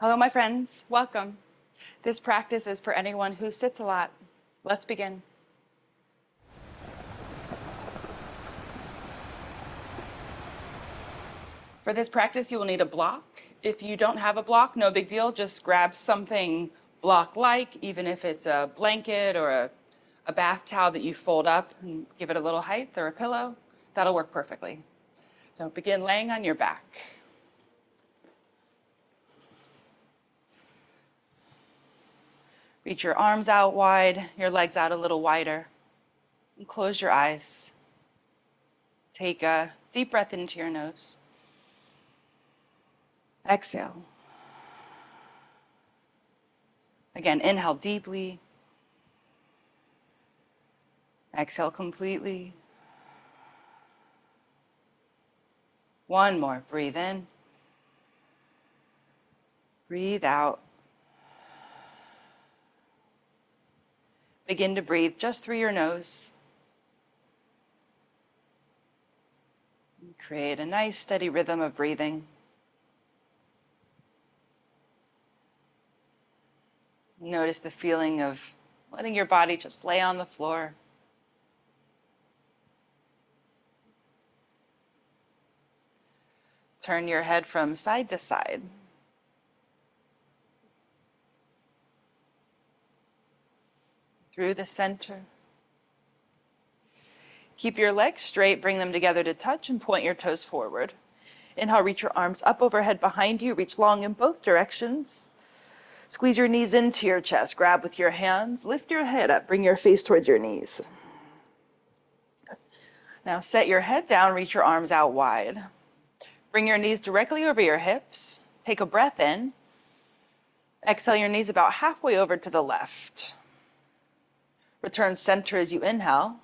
Hello, my friends. Welcome. This practice is for anyone who sits a lot. Let's begin. For this practice, you will need a block. If you don't have a block, no big deal. Just grab something block-like, even if it's a blanket or a bath towel that you fold up and give it a little height, or a pillow. That'll work perfectly. So begin laying on your back. Reach your arms out wide, your legs out a little wider, and close your eyes. Take a deep breath into your nose. Exhale. Again, inhale deeply. Exhale completely. One more. Breathe in. Breathe out. Begin to breathe just through your nose. Create a nice steady rhythm of breathing. Notice the feeling of letting your body just lay on the floor. Turn your head from side to side. Through the center. Keep your legs straight, bring them together to touch, and point your toes forward. Inhale, reach your arms up overhead behind you, reach long in both directions. Squeeze your knees into your chest, grab with your hands, lift your head up, bring your face towards your knees. Now set your head down, reach your arms out wide. Bring your knees directly over your hips. Take a breath in. Exhale your knees about halfway over to the left. Return center as you inhale.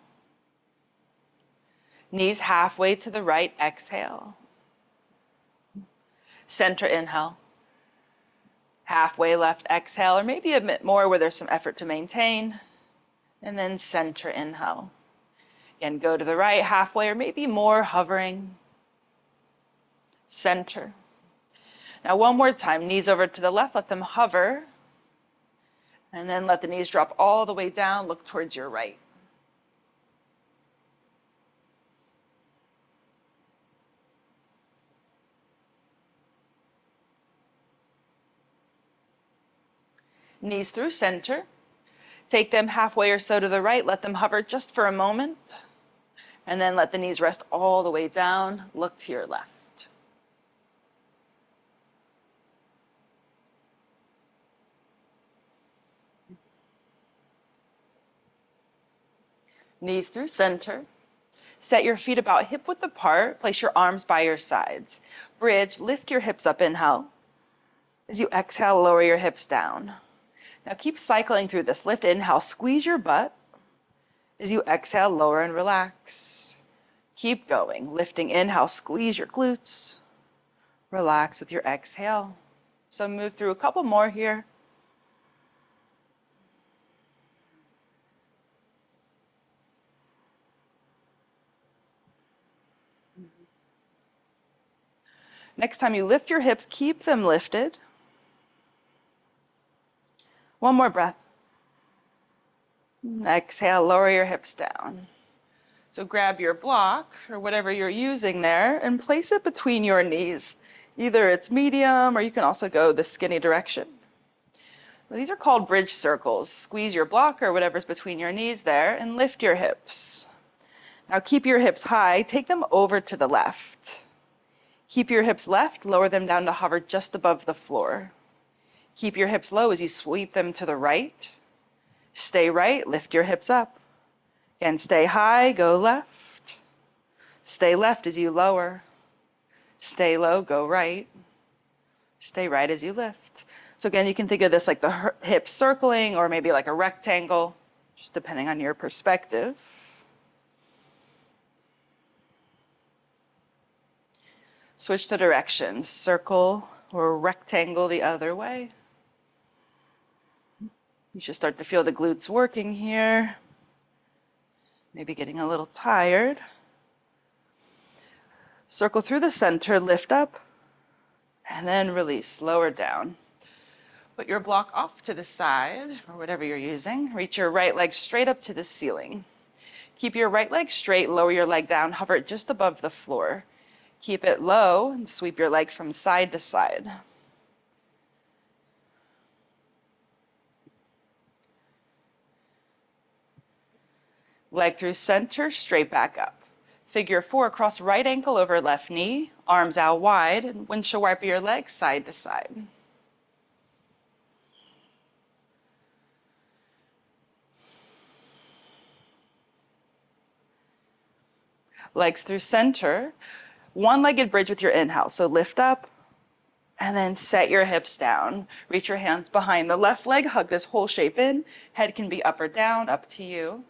Knees halfway to the right, exhale. Center inhale. Halfway left, exhale, or maybe a bit more where there's some effort to maintain. And then center inhale. Again, go to the right halfway or maybe more, hovering. Center. Now one more time, knees over to the left, let them hover. And then let the knees drop all the way down, look towards your right. Knees through center. Take them halfway or so to the right, let them hover just for a moment. And then let the knees rest all the way down, look to your left. Knees through center. Set your feet about hip width apart. Place your arms by your sides. Bridge, lift your hips up, inhale. As you exhale, lower your hips down. Now keep cycling through this. Lift, inhale, squeeze your butt. As you exhale, lower and relax. Keep going. Lifting, inhale, squeeze your glutes. Relax with your exhale. So move through a couple more here. Next time you lift your hips, keep them lifted. One more breath. Exhale, lower your hips down. So grab your block or whatever you're using there and place it between your knees. Either it's medium or you can also go the skinny direction. These are called bridge circles. Squeeze your block or whatever's between your knees there and lift your hips. Now keep your hips high, take them over to the left. Keep your hips left, lower them down to hover just above the floor. Keep your hips low as you sweep them to the right. Stay right, lift your hips up. Again, stay high, go left. Stay left as you lower. Stay low, go right. Stay right as you lift. So again, you can think of this like the hips circling or maybe like a rectangle, just depending on your perspective. Switch the direction, circle or rectangle the other way. You should start to feel the glutes working here. Maybe getting a little tired. Circle through the center, lift up, and then release, lower down. Put your block off to the side, or whatever you're using. Reach your right leg straight up to the ceiling. Keep your right leg straight, lower your leg down, hover it just above the floor. Keep it low and sweep your leg from side to side. Leg through center, straight back up. Figure 4, cross right ankle over left knee, arms out wide, and windshield wiper your legs side to side. Legs through center, one-legged bridge with your inhale. So lift up and then set your hips down. Reach your hands behind the left leg, hug this whole shape in. Head can be up or down, up to you.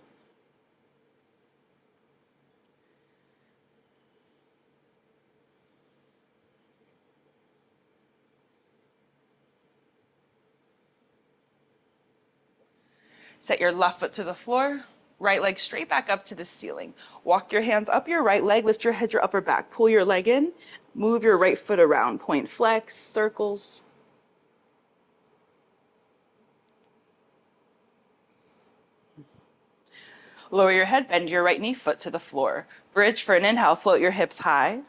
Set your left foot to the floor, right leg straight back up to the ceiling. Walk your hands up your right leg, lift your head, your upper back. Pull your leg in, move your right foot around, point flex, circles. Lower your head, bend your right knee, foot to the floor. Bridge for an inhale, float your hips high.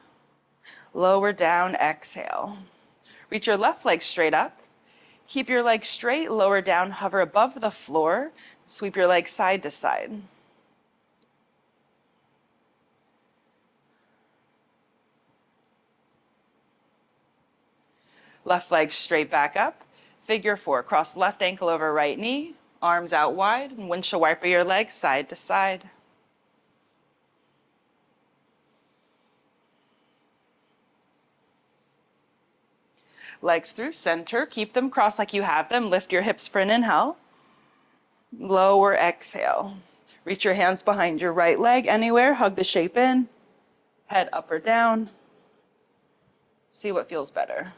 Lower down, exhale. Reach your left leg straight up. Keep your leg straight, lower down, hover above the floor. Sweep your leg side to side. Left leg straight back up. Figure 4, cross left ankle over right knee, arms out wide, and windshield wiper your legs side to side. Legs through center, keep them crossed like you have them. Lift your hips for an inhale. Lower, exhale. Reach your hands behind your right leg anywhere, hug the shape in, head up or down. See what feels better.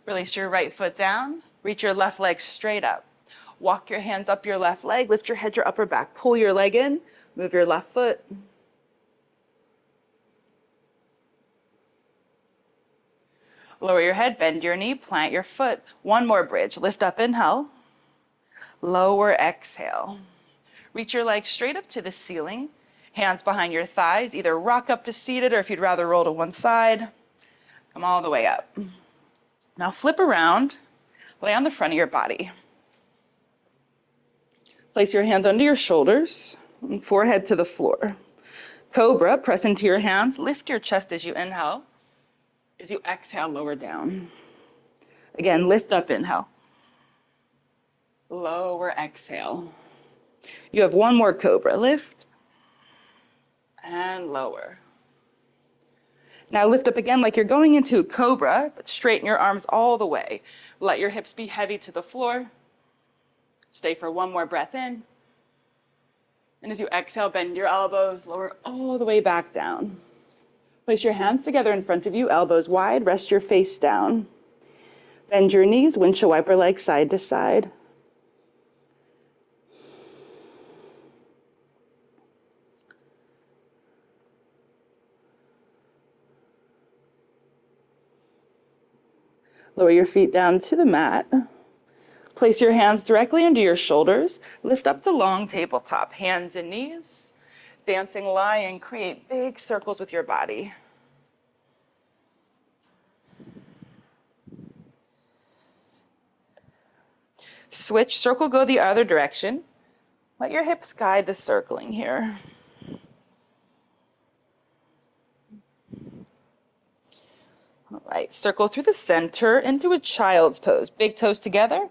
Release your right foot down, reach your left leg straight up. Walk your hands up your left leg, lift your head, your upper back. Pull your leg in, move your left foot. Lower your head, bend your knee, plant your foot. One more bridge. Lift up, inhale. Lower, exhale. Reach your legs straight up to the ceiling. Hands behind your thighs. Either rock up to seated or if you'd rather roll to one side, come all the way up. Now flip around, lay on the front of your body. Place your hands under your shoulders and forehead to the floor. Cobra, press into your hands. Lift your chest as you inhale. As you exhale, lower down. Again, lift up, inhale. Lower, exhale. You have one more cobra. Lift and lower. Now lift up again like you're going into a cobra, but straighten your arms all the way. Let your hips be heavy to the floor. Stay for one more breath in. And as you exhale, bend your elbows, lower all the way back down. Place your hands together in front of you, elbows wide, rest your face down. Bend your knees, windshield wiper legs side to side. Lower your feet down to the mat. Place your hands directly under your shoulders. Lift up to long tabletop, hands and knees. Dancing lion, create big circles with your body. Switch, circle, go the other direction. Let your hips guide the circling here. All right, circle through the center into a child's pose. Big toes together.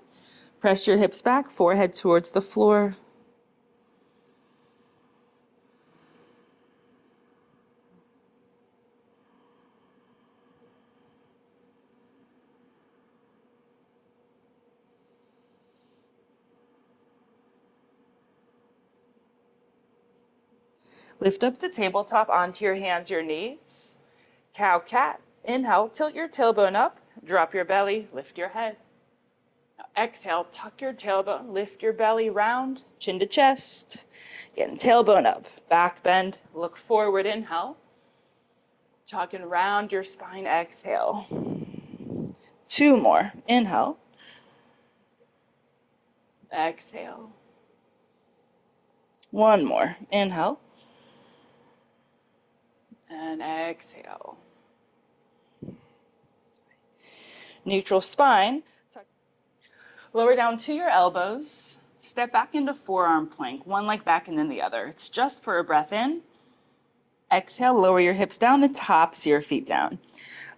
Press your hips back, forehead towards the floor. Lift up the tabletop onto your hands, your knees. Cow cat. Inhale, tilt your tailbone up, drop your belly, lift your head. Now exhale, tuck your tailbone, lift your belly round, chin to chest. Again, tailbone up, back bend, look forward, inhale. Tuck and round your spine, exhale. 2 more, inhale. Exhale. 1 more, inhale. And exhale. Neutral spine. Lower down to your elbows. Step back into forearm plank, one leg back and then the other. It's just for a breath in. Exhale, lower your hips down, the tops of your feet down.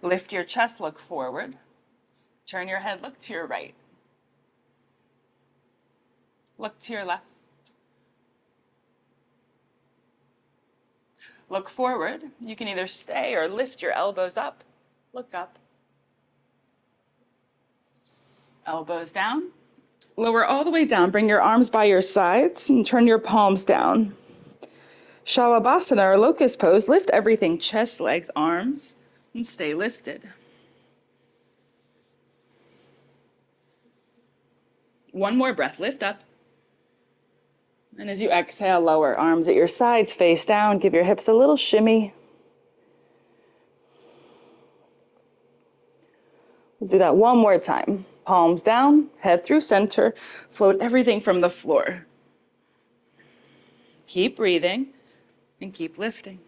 Lift your chest, look forward. Turn your head, look to your right. Look to your left. Look forward. You can either stay or lift your elbows up. Look up. Elbows down. Lower all the way down. Bring your arms by your sides and turn your palms down. Shalabhasana or locust pose. Lift everything, chest, legs, arms, and stay lifted. One more breath. Lift up. And as you exhale, lower arms at your sides, face down. Give your hips a little shimmy. We'll do that one more time. Palms down, head through center. Float everything from the floor. Keep breathing and keep lifting.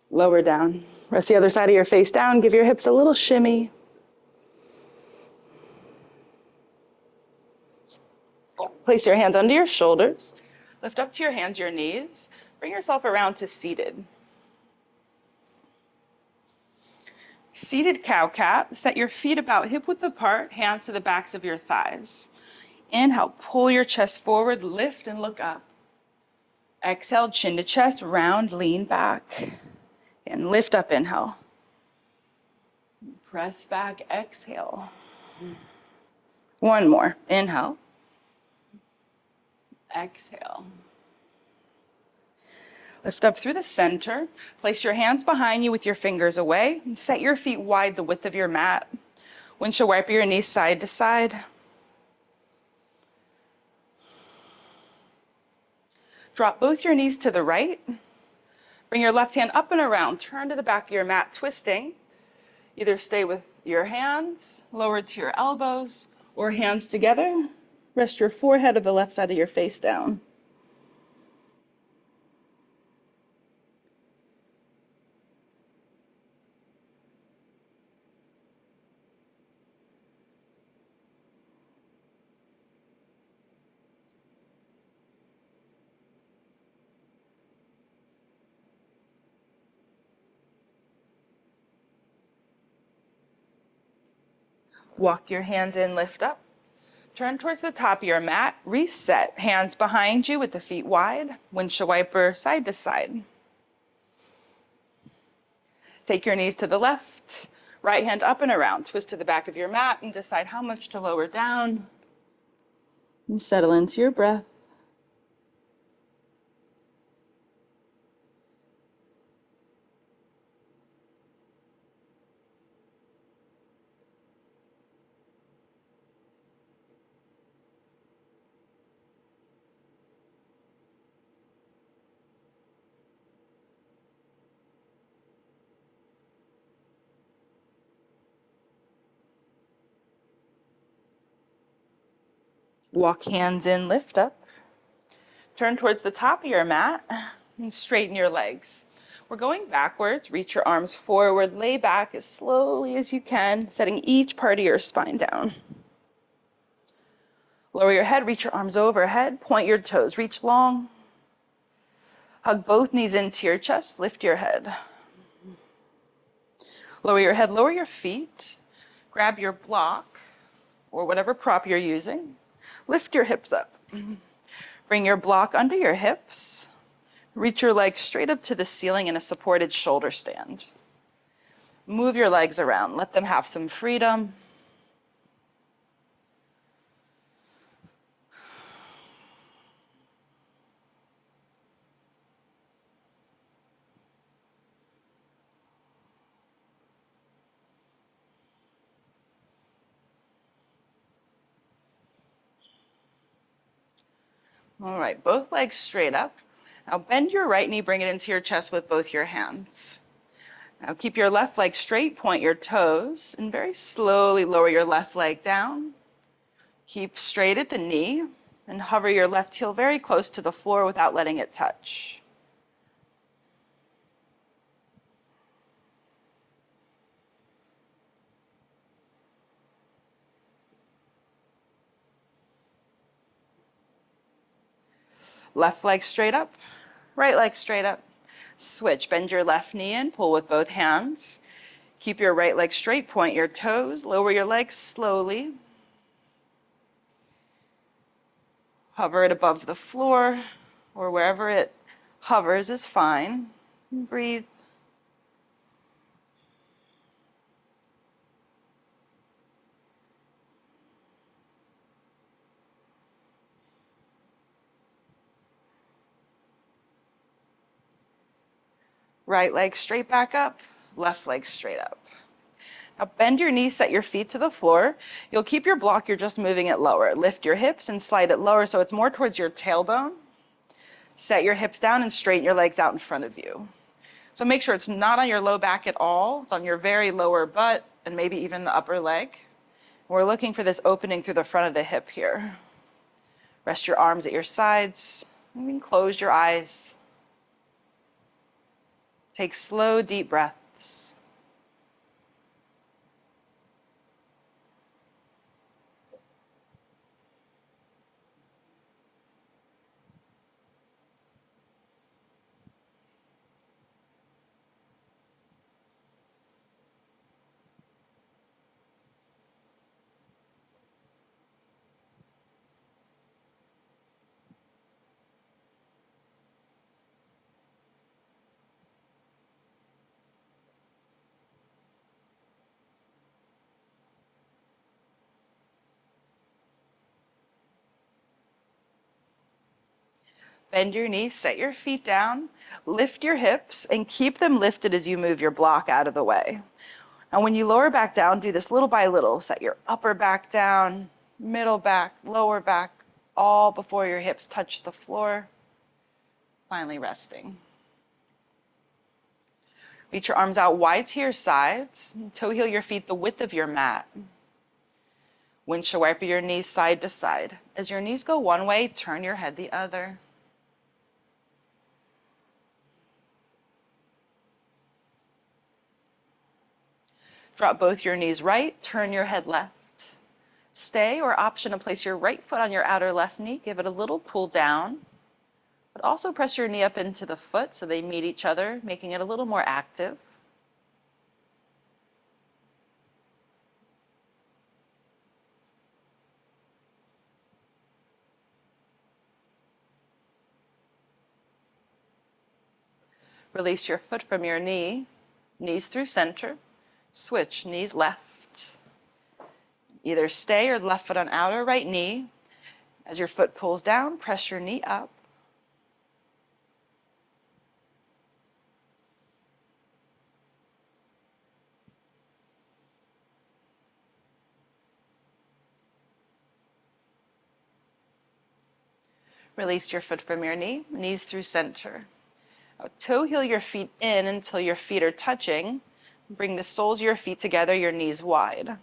Lower down. Rest the other side of your face down. Give your hips a little shimmy. Place your hands under your shoulders. Lift up to your hands, your knees. Bring yourself around to seated. Seated cow cat. Set your feet about hip width apart, hands to the backs of your thighs. Inhale, pull your chest forward, lift and look up. Exhale, chin to chest, round, lean back. And lift up, inhale. Press back, exhale. One more, inhale. Exhale. Lift up through the center. Place your hands behind you with your fingers away. And set your feet wide the width of your mat. Windshield wiper your knees side to side. Drop both your knees to the right. Bring your left hand up and around. Turn to the back of your mat, twisting. Either stay with your hands lowered to your elbows or hands together. Rest your forehead or the left side of your face down. Walk your hands in, lift up. Turn towards the top of your mat. Reset. Hands behind you with the feet wide. Windshield wiper side to side. Take your knees to the left. Right hand up and around. Twist to the back of your mat and decide how much to lower down. And settle into your breath. Walk hands in, lift up. Turn towards the top of your mat and straighten your legs. We're going backwards. Reach your arms forward. Lay back as slowly as you can, setting each part of your spine down. Lower your head, reach your arms overhead. Point your toes, reach long. Hug both knees into your chest. Lift your head. Lower your head, lower your feet. Grab your block or whatever prop you're using. Lift your hips up. Bring your block under your hips. Reach your legs straight up to the ceiling in a supported shoulder stand. Move your legs around. Let them have some freedom. All right, both legs straight up. Now bend your right knee, bring it into your chest with both your hands. Now keep your left leg straight, point your toes, and very slowly lower your left leg down. Keep straight at the knee, and hover your left heel very close to the floor without letting it touch. Left leg straight up, right leg straight up. Switch, bend your left knee in, pull with both hands. Keep your right leg straight, point your toes, lower your legs slowly. Hover it above the floor or wherever it hovers is fine. Breathe. Right leg straight back up, left leg straight up. Now bend your knees, set your feet to the floor. You'll keep your block, you're just moving it lower. Lift your hips and slide it lower so it's more towards your tailbone. Set your hips down and straighten your legs out in front of you. So make sure it's not on your low back at all. It's on your very lower butt and maybe even the upper leg. We're looking for this opening through the front of the hip here. Rest your arms at your sides. You can close your eyes. Take slow, deep breaths. Bend your knees, set your feet down, lift your hips, and keep them lifted as you move your block out of the way. And when you lower back down, do this little by little. Set your upper back down, middle back, lower back, all before your hips touch the floor. Finally resting. Reach your arms out wide to your sides. Toe heel your feet the width of your mat. Windshield wiper your knees side to side. As your knees go one way, turn your head the other. Drop both your knees right, turn your head left. Stay, or option to place your right foot on your outer left knee. Give it a little pull down, but also press your knee up into the foot so they meet each other, making it a little more active. Release your foot from your knee, knees through center. Switch, knees left. Either stay or left foot on outer right knee. As your foot pulls down, press your knee up. Release your foot from your knee, knees through center. Now, toe heel your feet in until your feet are touching. Bring the soles of your feet together, your knees wide.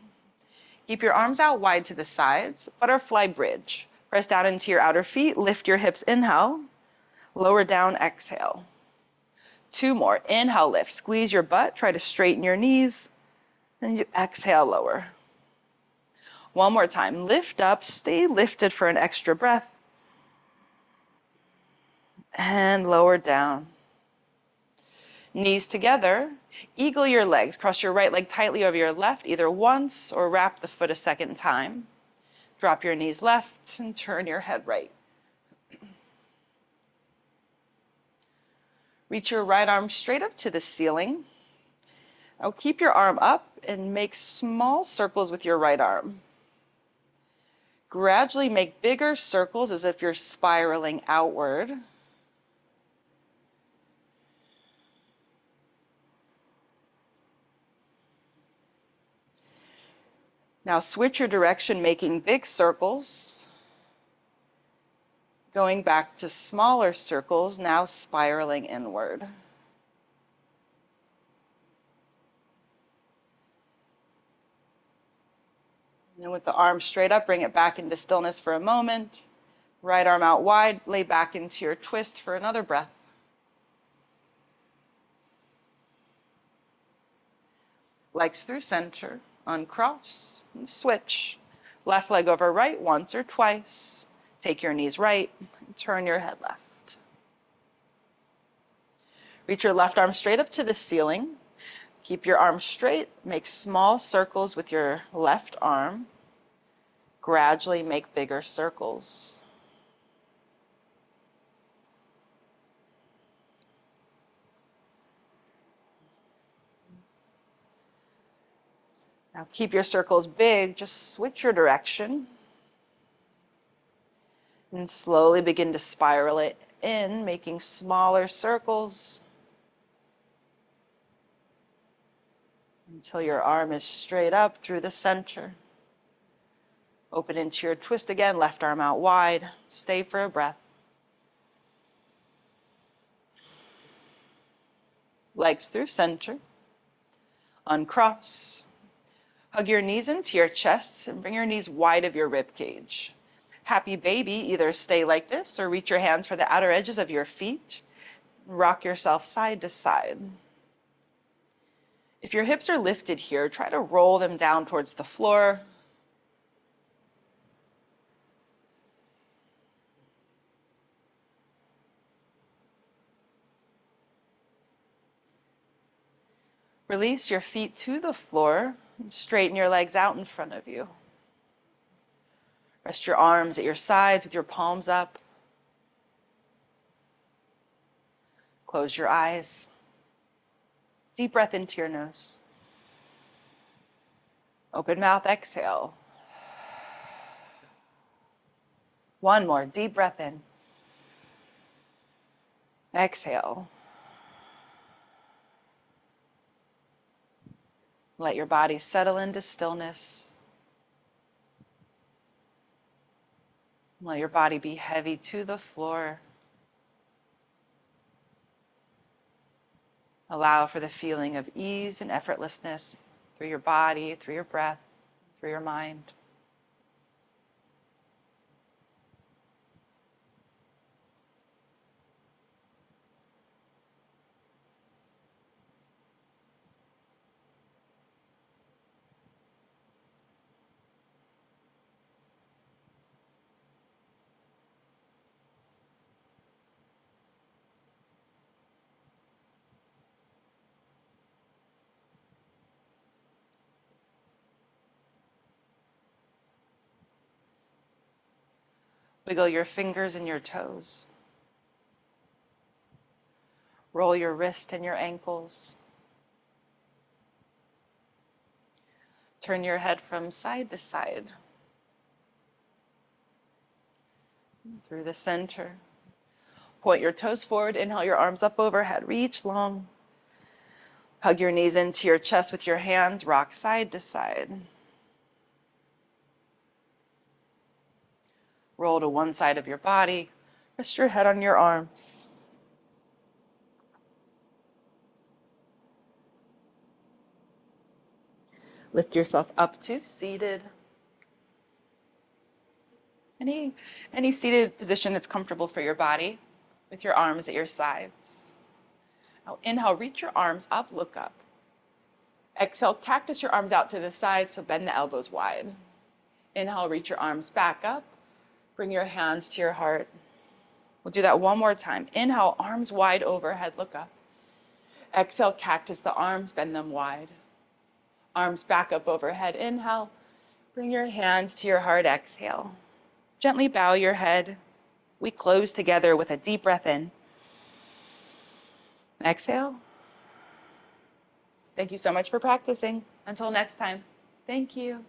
Keep your arms out wide to the sides, butterfly bridge. Press down into your outer feet, lift your hips, inhale. Lower down, exhale. 2 more, inhale, lift. Squeeze your butt, try to straighten your knees, and you exhale, lower. 1 more time, lift up, stay lifted for an extra breath. And lower down. Knees together, eagle your legs. Cross your right leg tightly over your left, either once or wrap the foot a second time. Drop your knees left and turn your head right. Reach your right arm straight up to the ceiling. Now keep your arm up and make small circles with your right arm. Gradually make bigger circles as if you're spiraling outward. Now switch your direction, making big circles. Going back to smaller circles, now spiraling inward. And with the arm straight up, bring it back into stillness for a moment. Right arm out wide, lay back into your twist for another breath. Legs through center, uncross, and switch. Left leg over right once or twice. Take your knees right, and turn your head left. Reach your left arm straight up to the ceiling. Keep your arm straight, make small circles with your left arm. Gradually make bigger circles. Now keep your circles big, just switch your direction. And slowly begin to spiral it in, making smaller circles until your arm is straight up through the center. Open into your twist again, left arm out wide. Stay for a breath. Legs through center. Uncross. Hug your knees into your chest and bring your knees wide of your rib cage. Happy baby, either stay like this or reach your hands for the outer edges of your feet. Rock yourself side to side. If your hips are lifted here, try to roll them down towards the floor. Release your feet to the floor. Straighten your legs out in front of you. Rest your arms at your sides with your palms up. Close your eyes. Deep breath into your nose. Open mouth, exhale. One more, deep breath in. Exhale. Let your body settle into stillness. Let your body be heavy to the floor. Allow for the feeling of ease and effortlessness through your body, through your breath, through your mind. Wiggle your fingers and your toes. Roll your wrist and your ankles. Turn your head from side to side. Through the center. Point your toes forward. Inhale your arms up overhead. Reach long. Hug your knees into your chest with your hands. Rock side to side. Roll to one side of your body. Rest your head on your arms. Lift yourself up to seated. Any seated position that's comfortable for your body with your arms at your sides. Now inhale, reach your arms up, look up. Exhale, cactus your arms out to the side, so bend the elbows wide. Inhale, reach your arms back up. Bring your hands to your heart. We'll do that one more time. Inhale, arms wide overhead, look up. Exhale, cactus the arms, bend them wide. Arms back up overhead. Inhale, bring your hands to your heart. Exhale. Gently bow your head. We close together with a deep breath in. Exhale. Thank you so much for practicing. Until next time, thank you.